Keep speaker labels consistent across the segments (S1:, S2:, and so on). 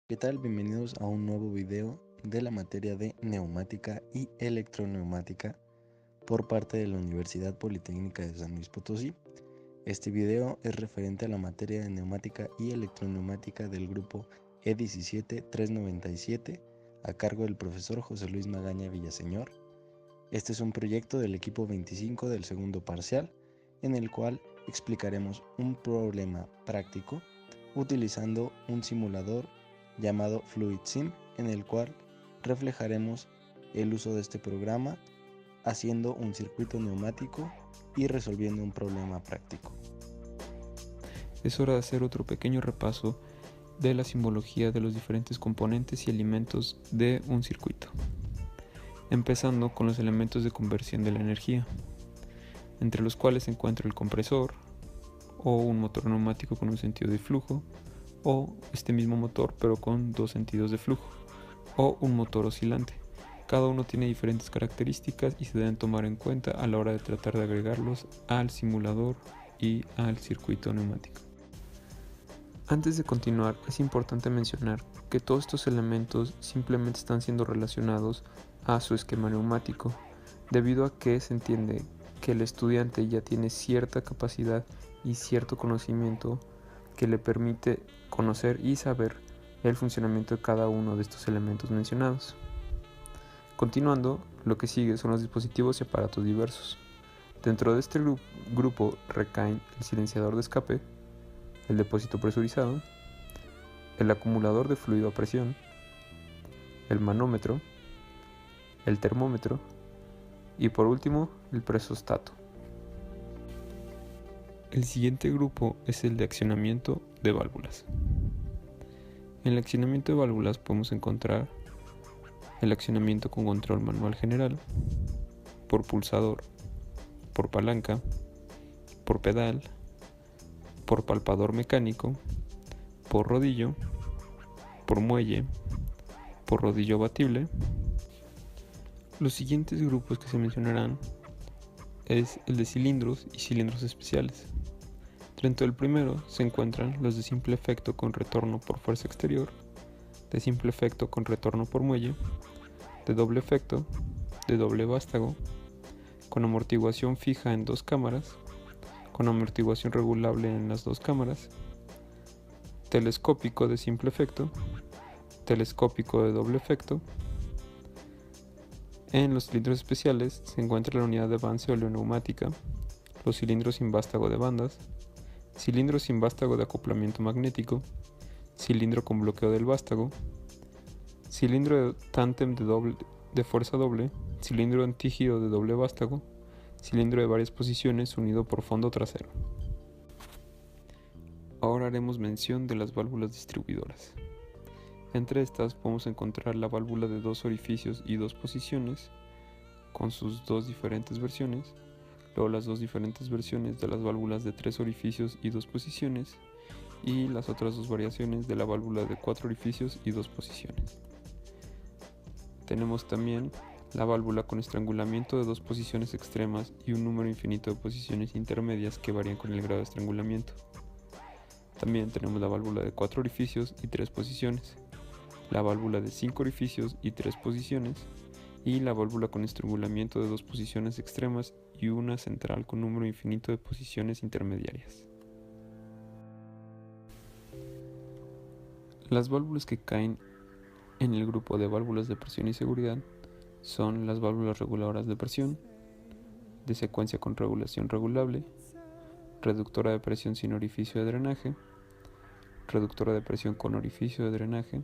S1: ¿Qué tal? Bienvenidos a un nuevo video de la materia de neumática y electroneumática por parte de la Universidad Politécnica de San Luis Potosí. Este video es referente a la materia de neumática y electroneumática del grupo E17-397 a cargo del profesor José Luis Magaña Villaseñor. Este es un proyecto del equipo 25 del segundo parcial en el cual explicaremos un problema práctico utilizando un simulador llamado FluidSim, en el cual reflejaremos el uso de este programa haciendo un circuito neumático y resolviendo un problema práctico.
S2: Es hora de hacer otro pequeño repaso de la simbología de los diferentes componentes y elementos de un circuito, empezando con los elementos de conversión de la energía, entre los cuales se encuentra el compresor, o un motor neumático con un sentido de flujo, o este mismo motor pero con dos sentidos de flujo, o un motor oscilante. Cada uno tiene diferentes características y se deben tomar en cuenta a la hora de tratar de agregarlos al simulador y al circuito neumático. Antes de continuar, es importante mencionar que todos estos elementos simplemente están siendo relacionados a su esquema neumático, debido a que se entiende que el estudiante ya tiene cierta capacidad y cierto conocimiento que le permite conocer y saber el funcionamiento de cada uno de estos elementos mencionados. Continuando, lo que sigue son los dispositivos y aparatos diversos. Dentro de este grupo recaen el silenciador de escape, el depósito presurizado, el acumulador de fluido a presión, el manómetro, el termómetro y por último el presostato. El siguiente grupo es el de accionamiento de válvulas. En el accionamiento de válvulas podemos encontrar el accionamiento con control manual general, por pulsador, por palanca, por pedal, por palpador mecánico, por rodillo, por muelle, por rodillo abatible. Los siguientes grupos que se mencionarán es el de cilindros y cilindros especiales. Dentro del primero se encuentran los de simple efecto con retorno por fuerza exterior, de simple efecto con retorno por muelle, de doble efecto, de doble vástago, con amortiguación fija en dos cámaras, con amortiguación regulable en las dos cámaras, telescópico de simple efecto, telescópico de doble efecto. En los cilindros especiales se encuentra la unidad de avance oleoneumática, los cilindros sin vástago de bandas, cilindro sin vástago de acoplamiento magnético, cilindro con bloqueo del vástago, cilindro de tándem de fuerza doble, cilindro antígiro de doble vástago, cilindro de varias posiciones unido por fondo trasero. Ahora haremos mención de las válvulas distribuidoras. Entre estas podemos encontrar la válvula de dos orificios y dos posiciones, con sus dos diferentes versiones, luego las dos diferentes versiones de las válvulas de tres orificios y dos posiciones, y las otras dos variaciones de la válvula de cuatro orificios y dos posiciones. Tenemos también la válvula con estrangulamiento de dos posiciones extremas y un número infinito de posiciones intermedias que varían con el grado de estrangulamiento. También tenemos la válvula de cuatro orificios y tres posiciones, la válvula de 5 orificios y 3 posiciones, y la válvula con estrangulamiento de 2 posiciones extremas y una central con número infinito de posiciones intermediarias. Las válvulas que caen en el grupo de válvulas de presión y seguridad son las válvulas reguladoras de presión, de secuencia con regulación regulable, reductora de presión sin orificio de drenaje, reductora de presión con orificio de drenaje,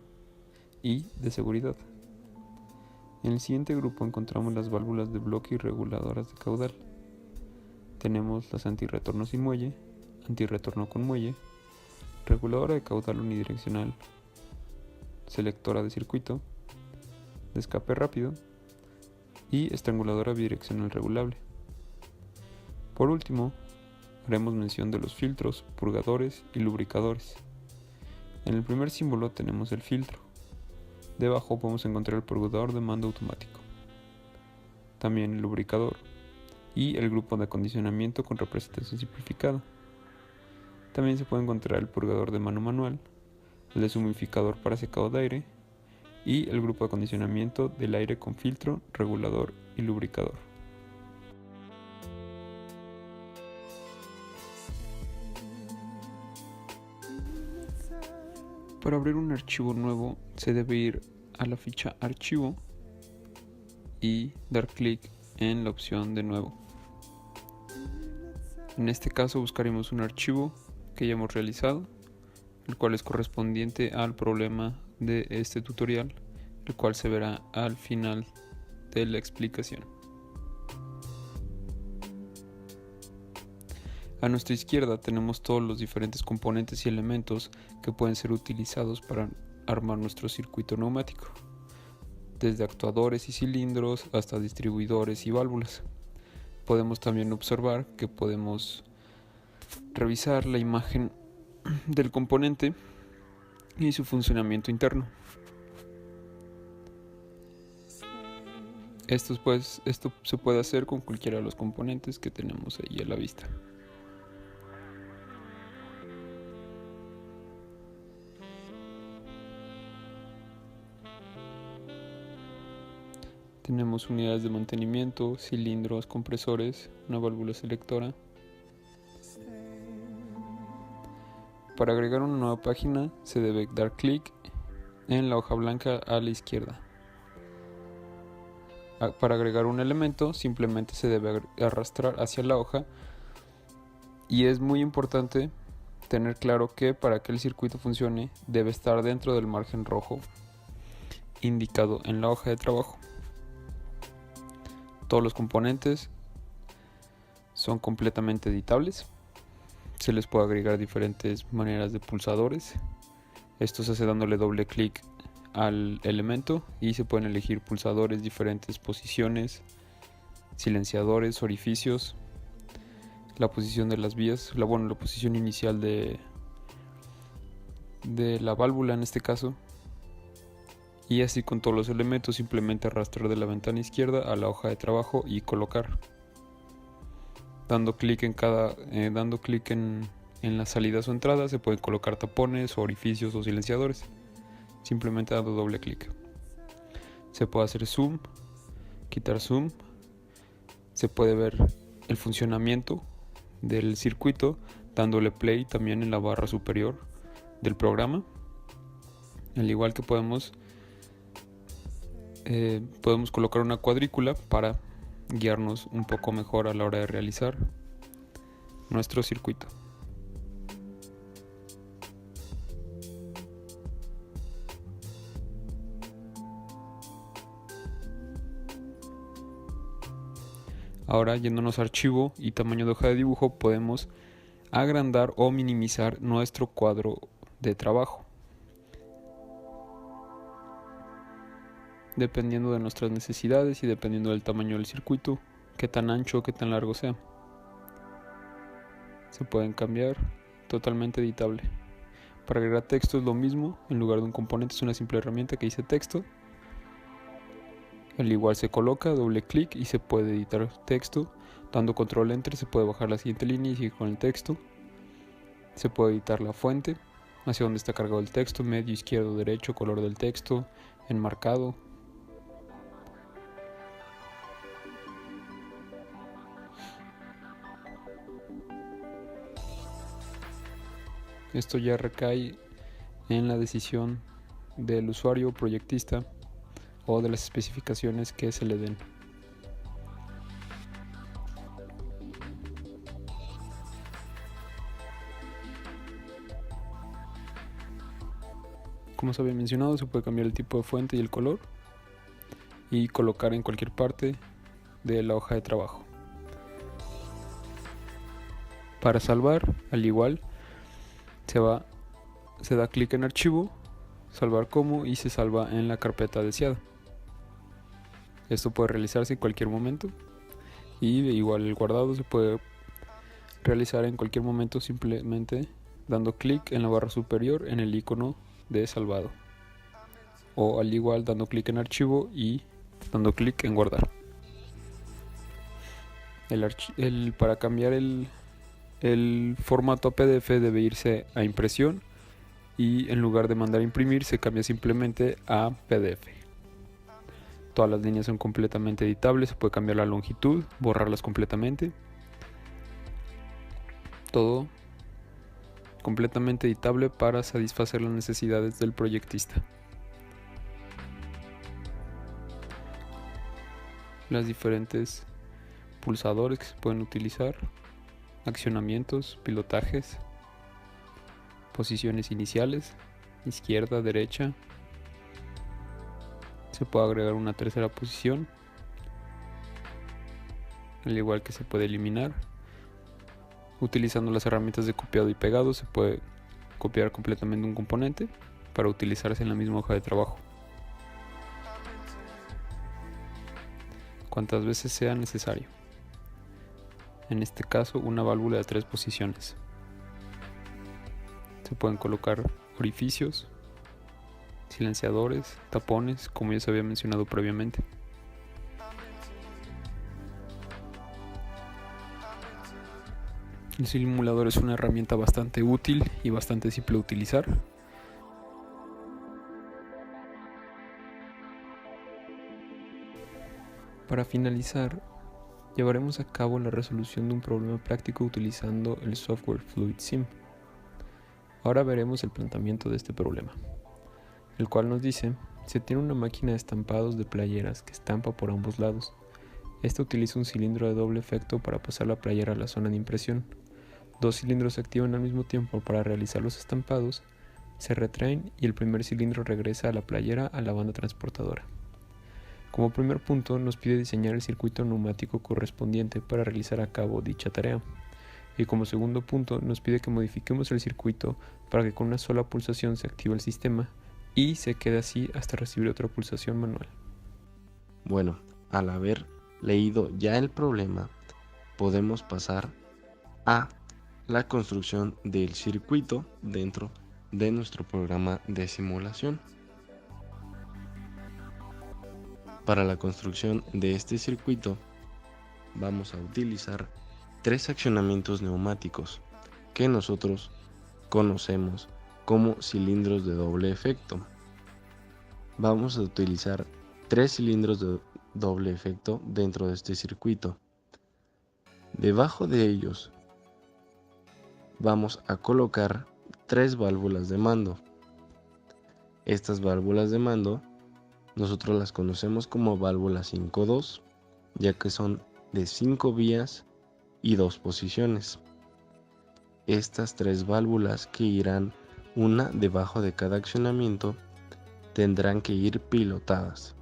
S2: y de seguridad. En el siguiente grupo encontramos las válvulas de bloque y reguladoras de caudal. Tenemos las antirretorno sin muelle, antirretorno con muelle, reguladora de caudal unidireccional, selectora de circuito, de escape rápido y estranguladora bidireccional regulable. Por último, haremos mención de los filtros, purgadores y lubricadores. En el primer símbolo tenemos el filtro. Debajo podemos encontrar el purgador de mando automático, también el lubricador y el grupo de acondicionamiento con representación simplificada. También se puede encontrar el purgador de mano manual, el deshumidificador para secado de aire y el grupo de acondicionamiento del aire con filtro, regulador y lubricador. Para abrir un archivo nuevo se debe ir a la ficha Archivo y dar clic en la opción de Nuevo. En este caso buscaremos un archivo que ya hemos realizado, el cual es correspondiente al problema de este tutorial, el cual se verá al final de la explicación. A nuestra izquierda tenemos todos los diferentes componentes y elementos que pueden ser utilizados para armar nuestro circuito neumático, desde actuadores y cilindros hasta distribuidores y válvulas. Podemos también observar que podemos revisar la imagen del componente y su funcionamiento interno. Esto se puede hacer con cualquiera de los componentes que tenemos ahí a la vista. Tenemos unidades de mantenimiento, cilindros, compresores, una válvula selectora. Para agregar una nueva página se debe dar clic en la hoja blanca a la izquierda. Para agregar un elemento simplemente se debe arrastrar hacia la hoja, y es muy importante tener claro que para que el circuito funcione debe estar dentro del margen rojo indicado en la hoja de trabajo. Todos los componentes son completamente editables. Se les puede agregar diferentes maneras de pulsadores. Esto se hace dándole doble clic al elemento y se pueden elegir pulsadores, diferentes posiciones, silenciadores, orificios, la posición de las vías, la posición inicial de la válvula en este caso. Y así con todos los elementos, simplemente arrastrar de la ventana izquierda a la hoja de trabajo y colocar. Dando clic en las salidas o entradas se pueden colocar tapones, orificios o silenciadores. Simplemente dando doble clic. Se puede hacer zoom, quitar zoom. Se puede ver el funcionamiento del circuito dándole play también en la barra superior del programa. Al igual que podemos colocar una cuadrícula para guiarnos un poco mejor a la hora de realizar nuestro circuito. Ahora, yéndonos a archivo y tamaño de hoja de dibujo, podemos agrandar o minimizar nuestro cuadro de trabajo, dependiendo de nuestras necesidades y dependiendo del tamaño del circuito, qué tan ancho o qué tan largo sea. Se pueden cambiar, totalmente editable. Para agregar texto es lo mismo, en lugar de un componente es una simple herramienta que dice texto. Al igual se coloca, doble clic y se puede editar texto. Dando control enter se puede bajar la siguiente línea y seguir con el texto. Se puede editar la fuente, hacia donde está cargado el texto, medio, izquierdo, derecho, color del texto, enmarcado. Esto ya recae en la decisión del usuario proyectista o de las especificaciones que se le den. Como se había mencionado, se puede cambiar el tipo de fuente y el color y colocar en cualquier parte de la hoja de trabajo. Para salvar, al igual, se da clic en archivo, salvar como, y se salva en la carpeta deseada. Esto puede realizarse en cualquier momento, y igual el guardado se puede realizar en cualquier momento simplemente dando clic en la barra superior en el icono de salvado, o al igual dando clic en archivo y dando clic en guardar. Para cambiar el formato a PDF debe irse a impresión y en lugar de mandar a imprimir se cambia simplemente a PDF. Todas las líneas son completamente editables, se puede cambiar la longitud, borrarlas completamente. Todo completamente editable para satisfacer las necesidades del proyectista. Las diferentes pulsadores que se pueden utilizar, accionamientos, pilotajes, posiciones iniciales, izquierda, derecha. Se puede agregar una tercera posición, al igual que se puede eliminar. Utilizando las herramientas de copiado y pegado se puede copiar completamente un componente para utilizarse en la misma hoja de trabajo, cuantas veces sea necesario. En este caso, una válvula de 3 posiciones. Se pueden colocar orificios, silenciadores, tapones, como ya se había mencionado previamente. El simulador es una herramienta bastante útil y bastante simple de utilizar. Para finalizar, llevaremos a cabo la resolución de un problema práctico utilizando el software FluidSim. Ahora veremos el planteamiento de este problema, el cual nos dice: se tiene una máquina de estampados de playeras que estampa por ambos lados. Esta utiliza un cilindro de doble efecto para pasar la playera a la zona de impresión. 2 cilindros se activan al mismo tiempo para realizar los estampados, se retraen y el primer cilindro regresa a la playera a la banda transportadora. Como primer punto nos pide diseñar el circuito neumático correspondiente para realizar a cabo dicha tarea. Y como segundo punto nos pide que modifiquemos el circuito para que con una sola pulsación se active el sistema y se quede así hasta recibir otra pulsación manual.
S1: Bueno, al haber leído ya el problema, podemos pasar a la construcción del circuito dentro de nuestro programa de simulación. Para la construcción de este circuito vamos a utilizar 3 accionamientos neumáticos que nosotros conocemos como cilindros de doble efecto. Vamos a utilizar 3 cilindros de doble efecto dentro de este circuito. Debajo de ellos vamos a colocar 3 válvulas de mando. Estas válvulas de mando nosotros las conocemos como válvulas 5-2, ya que son de 5 vías y 2 posiciones. Estas 3 válvulas, que irán una debajo de cada accionamiento, tendrán que ir pilotadas.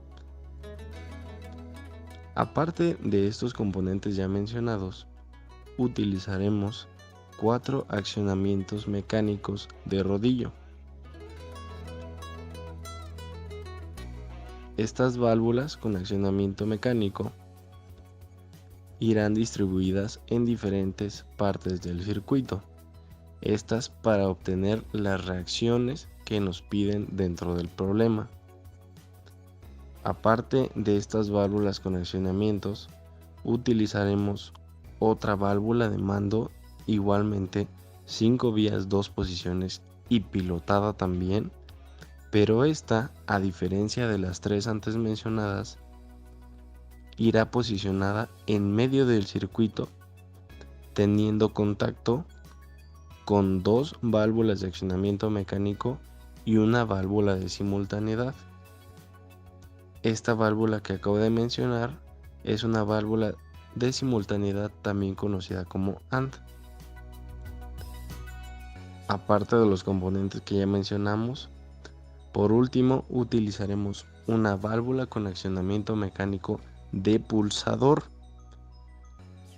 S1: Aparte de estos componentes ya mencionados, utilizaremos 4 accionamientos mecánicos de rodillo. Estas válvulas con accionamiento mecánico irán distribuidas en diferentes partes del circuito. Estas para obtener las reacciones que nos piden dentro del problema. Aparte de estas válvulas con accionamientos, utilizaremos otra válvula de mando, igualmente 5 vías, 2 posiciones y pilotada también, pero esta, a diferencia de las 3 antes mencionadas, irá posicionada en medio del circuito, teniendo contacto con 2 válvulas de accionamiento mecánico y una válvula de simultaneidad. Esta válvula que acabo de mencionar es una válvula de simultaneidad, también conocida como AND. Aparte de los componentes que ya mencionamos, por último utilizaremos una válvula con accionamiento mecánico de pulsador.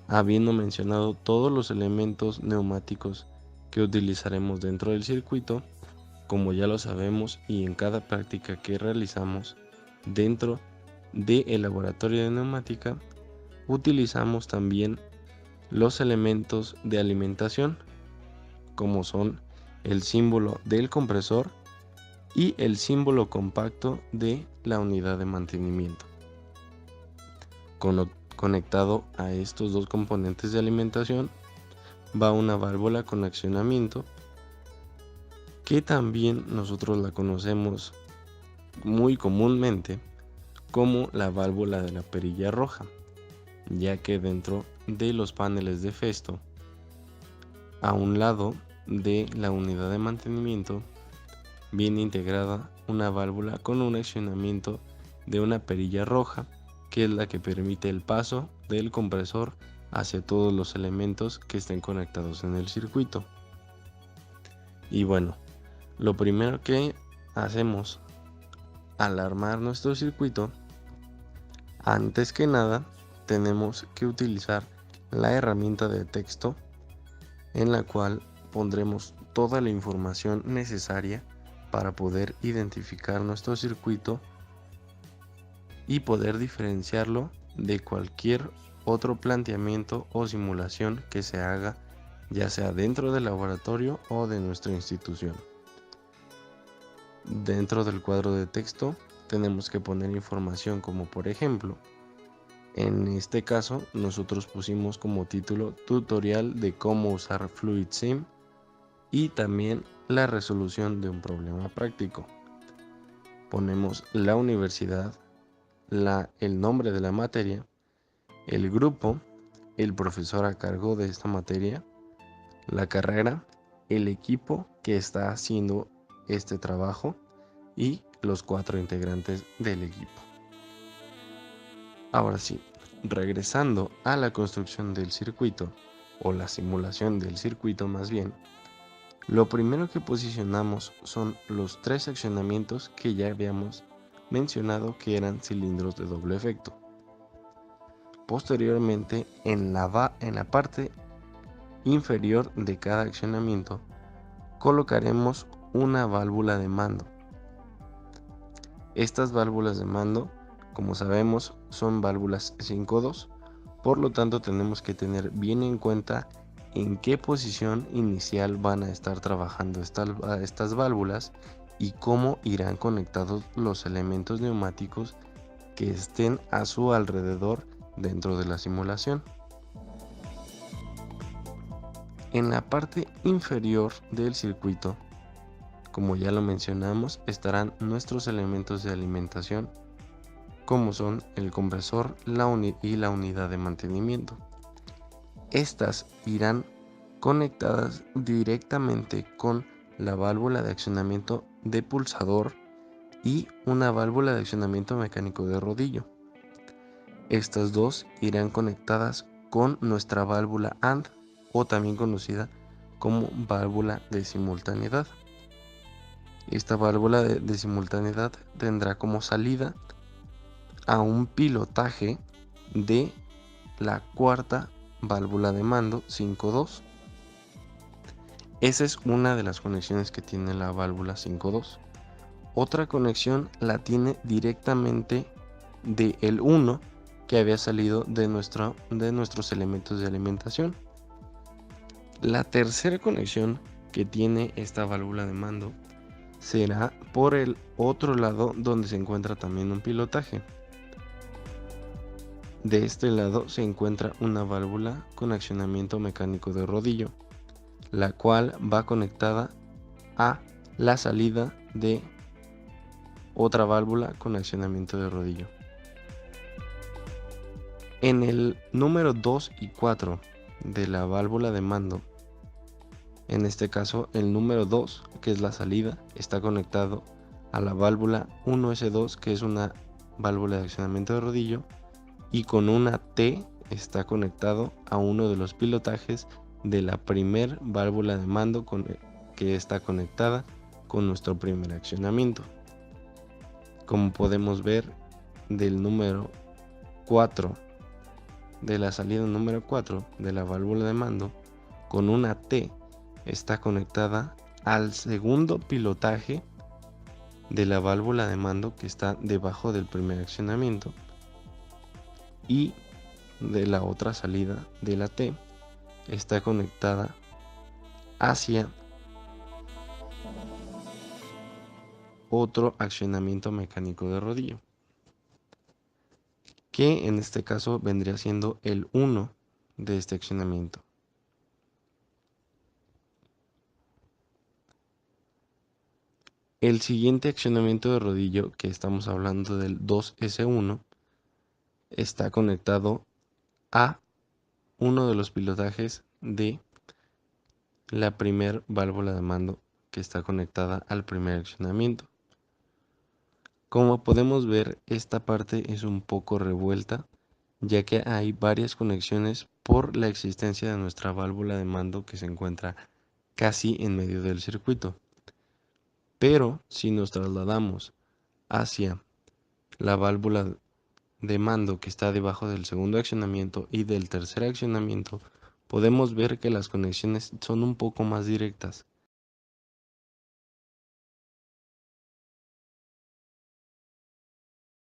S1: Habiendo mencionado todos los elementos neumáticos que utilizaremos dentro del circuito, como ya lo sabemos y en cada práctica que realizamos dentro del laboratorio de neumática, utilizamos también los elementos de alimentación, como son el símbolo del compresor y el símbolo compacto de la unidad de mantenimiento. Conectado a estos 2 componentes de alimentación va una válvula con accionamiento que también nosotros la conocemos muy comúnmente como la válvula de la perilla roja, ya que dentro de los paneles de Festo, a un lado de la unidad de mantenimiento, viene integrada una válvula con un accionamiento de una perilla roja, que es la que permite el paso del compresor hacia todos los elementos que estén conectados en el circuito. Y bueno, lo primero que hacemos al armar nuestro circuito, antes que nada tenemos que utilizar la herramienta de texto, en la cual pondremos toda la información necesaria para poder identificar nuestro circuito y poder diferenciarlo de cualquier otro planteamiento o simulación que se haga, ya sea dentro del laboratorio o de nuestra institución. Dentro del cuadro de texto tenemos que poner información como, por ejemplo, en este caso nosotros pusimos como título tutorial de cómo usar FluidSim y también la resolución de un problema práctico. Ponemos la universidad, el nombre de la materia, el grupo, el profesor a cargo de esta materia, la carrera, el equipo que está haciendo este trabajo y los 4 integrantes del equipo. Ahora sí, regresando a la construcción del circuito, o la simulación del circuito más bien, lo primero que posicionamos son los 3 accionamientos que ya habíamos mencionado que eran cilindros de doble efecto. Posteriormente, en la parte inferior de cada accionamiento, colocaremos una válvula de mando. Estas válvulas de mando, como sabemos, son válvulas 5-2, por lo tanto tenemos que tener bien en cuenta en qué posición inicial van a estar trabajando estas válvulas y cómo irán conectados los elementos neumáticos que estén a su alrededor dentro de la simulación. En la parte inferior del circuito, como ya lo mencionamos, estarán nuestros elementos de alimentación, como son el compresor y la unidad de mantenimiento. Estas irán conectadas directamente con la válvula de accionamiento de pulsador y una válvula de accionamiento mecánico de rodillo. Estas dos irán conectadas con nuestra válvula AND, o también conocida como válvula de simultaneidad. Esta válvula de simultaneidad tendrá como salida a un pilotaje de la cuarta válvula de mando 5-2. Esa es una de las conexiones que tiene la válvula 5-2. Otra conexión la tiene directamente de el 1 que había salido de nuestros elementos de alimentación. La tercera conexión que tiene esta válvula de mando será por el otro lado, donde se encuentra también un pilotaje. De este lado se encuentra una válvula con accionamiento mecánico de rodillo, la cual va conectada a la salida de otra válvula con accionamiento de rodillo. En el número 2 y 4 de la válvula de mando, en este caso el número 2, que es la salida, está conectado a la válvula 1S2, que es una válvula de accionamiento de rodillo, y con una T está conectado a uno de los pilotajes de la primer válvula de mando que está conectada con nuestro primer accionamiento. Como podemos ver, del número 4, de la salida número 4 de la válvula de mando, con una T está conectada al segundo pilotaje de la válvula de mando que está debajo del primer accionamiento, y de la otra salida de la T está conectada hacia otro accionamiento mecánico de rodillo, que en este caso vendría siendo el 1 de este accionamiento. El siguiente accionamiento de rodillo, que estamos hablando del 2S1, está conectado a uno de los pilotajes de la primer válvula de mando que está conectada al primer accionamiento. Como podemos ver, esta parte es un poco revuelta, ya que hay varias conexiones por la existencia de nuestra válvula de mando que se encuentra casi en medio del circuito. Pero si nos trasladamos hacia la válvula de mando que está debajo del segundo accionamiento y del tercer accionamiento, podemos ver que las conexiones son un poco más directas.